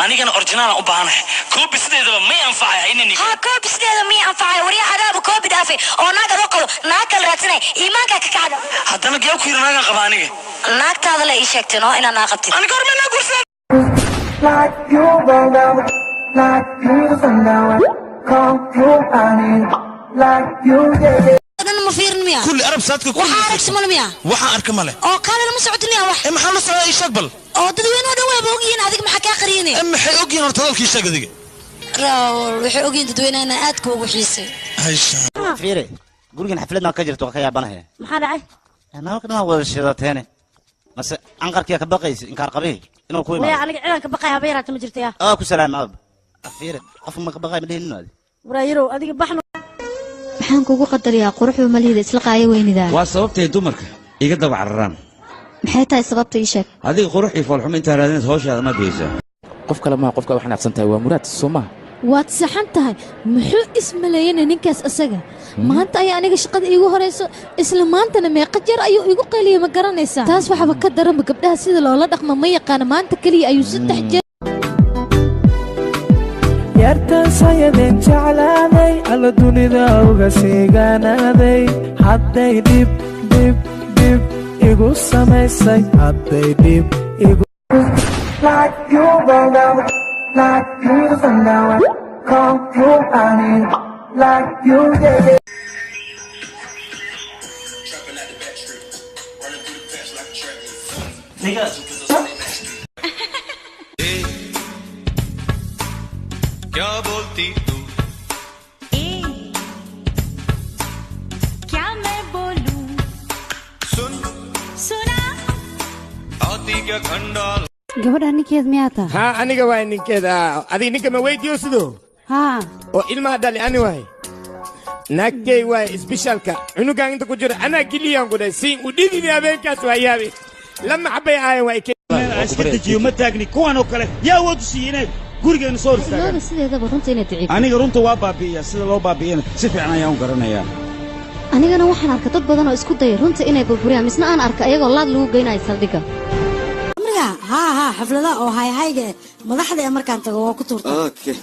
anigana original u baahanahay koobi sideedaba ma anfacay inani ha koobi sideedaba ma anfacay wariya adaaba koobi dhaafay oo naaga loo qabo naag kale raadsanay iimaanka ka kacda haddana geel ku yiri naaga qaba aniga naagtaada la ii sheegtay noo inaan naa qabtid aniga hormana gursan like you roll down like you sundown come through honey like you did ما فيرن مياه كل عرب ساتك كل وحارك سمال مياه وحا أرك ماله أو كان لما سعودني أوح إما حلو سعودي شقبل أو تدوين هذا وين بوجين هذيك ما حكى قريني إما حيوجين ارتضل كي شق ذيك راول حيوجين تدوين أنا أتك وحيسي هايشة فيري قولين حفلتنا كجرت وخيا بناها ما حدا عاي أنا كنا أول شيء ثاني بس أنقر كيا كبقيس إنكار قبيل إنه كوي ويا أنا عينك كبقى هبيرة تمجرتيها كسلام أب فيري قف ما كبقي من هنا ورايرو هذيك بحنا maxaan kugu qadariyaa quruxda malida isla qaaya weynida waa sababtay dumarka iga daba cararaan maxay tahay sababta ii sheeg adiga qurux iyo foolxumo inta raadinaysa hawshaada ma biyeysaa qof kale ma qofka waxaan aqsan tahay waa muraad Soomaa waad saxan tahay muxuu ismaleeyay ninkaas asaga maanta ay aniga shaqada iigu horeyso isla maantana meeqa jeer ayuu igu qeyliyay ma garanaysaa taas waxba ka daran gabdhaha sida loola dhaqmo ma yaqaan maanta kaliya ayuu 3 jeer yartan sayadeen jeclaaday alla dunida uga siigaanaaday hadday dhib igu samaysay hadday dhib igu like you roll down like you sundown come through honey like you did क्या बोलती तू क्या मैं बोलूं सुन सुना आती क्या खंडाल gabadha ninkeed miyaa taa ha aniga waa ninkeeda adiga ninka ma weydiyo sidoo ha oo ilmaha dhali ani waay naagtay waay isbishaalka cunugan inta ku jira anaa giliyaan ku dhahay siin u dhidini habeenkaas waa yaabe lama xabay aayan waa iska dejiyo ma taagni kuwan oo kale yaa wad siinay gurigeena soo looga sideedaba runta inay daciif aniga runta waa baabi'iya sida loo baabi'iyana si fiican ayaan u garanayaa anigana waxaan arkay dad badan oo isku dayay runta inay burburiyaan misna aan arkay ayagoo laad lagu geynayo saldhiga ها حفلة أو هاي مدحضة أمريكان تقوى كتور أوكي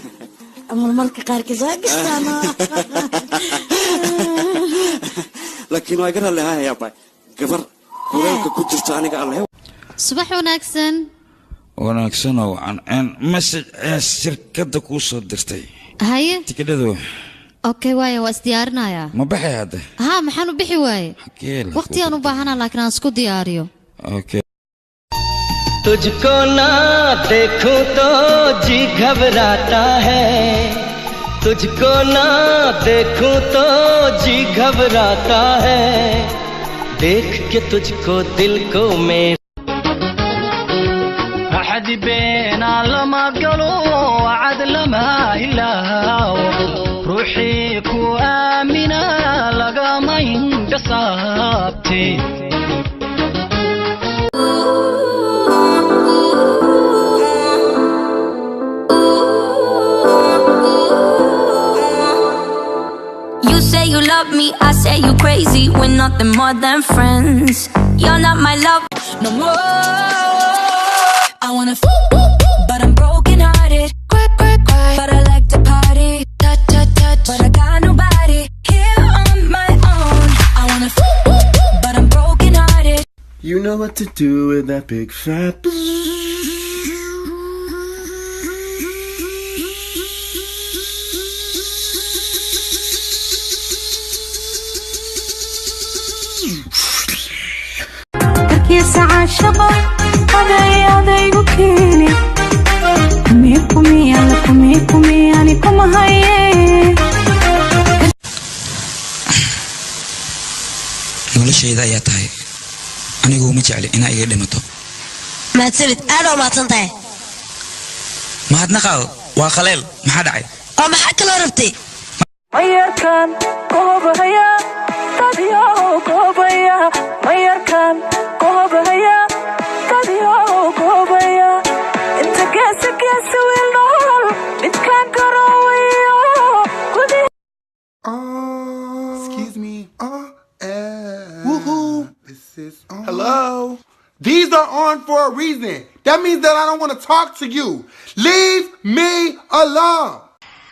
مرمرك قارك زاقستانا لكن واقرها اللي هاي يا باي قفر كوريك كنت تاني قال له subax wanaagsan wanaagsan oo aan message shirkadda ku soo dirtay haye tikidhadu okay waaye waa isdiyaarinayaa ma baxay hadda ha maxaan u bixi waaye waqti aan u baahanaa laakiin aan isku diyaariyo okay तुझको ना देखूं तो जी घबराता है तुझको ना देखूं तो जी घबराता है देख के तुझको दिल को मेरे أحد بينا لما قالوا وعد لما إله روحي كو آمنا لقى ما ينقصابتي You say you love me, I say you crazy. We're nothing more than friends. You're not my love no more. I wanna but I'm broken hearted. But I like to party. But I got nobody here on my own. I wanna but I'm broken hearted. You know what to do with that big fat كيس عاشقة هذا يبكيني كمي يعني كم هاي noloshayda ayaa tahay anigu ma jecli inaa iga dhimato ما تسبت أنا ما تنتهي mahadnaqaado waa khaleel maxaa dhacay oo maxaa kala rabtay mayarkan koobaya tadiyo koobaya mayarkan koobaya tadiyo koobaya inta geesi wiil nool midkaan garoowayo Excuse me. Woohoo. This is hello. These are on for a reason. That means that I don't want to talk to you. Leave me alone.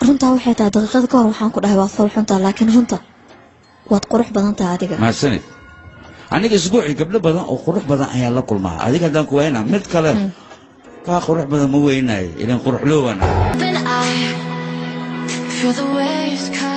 runta waxay tahay daqiiqad ka hor waxaan ku dhahay waad falxuntaa laakiin runta waad qurux badan tahay adiga ma sanid aniga isbuuci gabdho badan oo qurux badan ayaa la kulmaa adiga hadaan ku weyna mid kale ka qurux badan ma weynay ilaan qurux loo wana Feel the waves come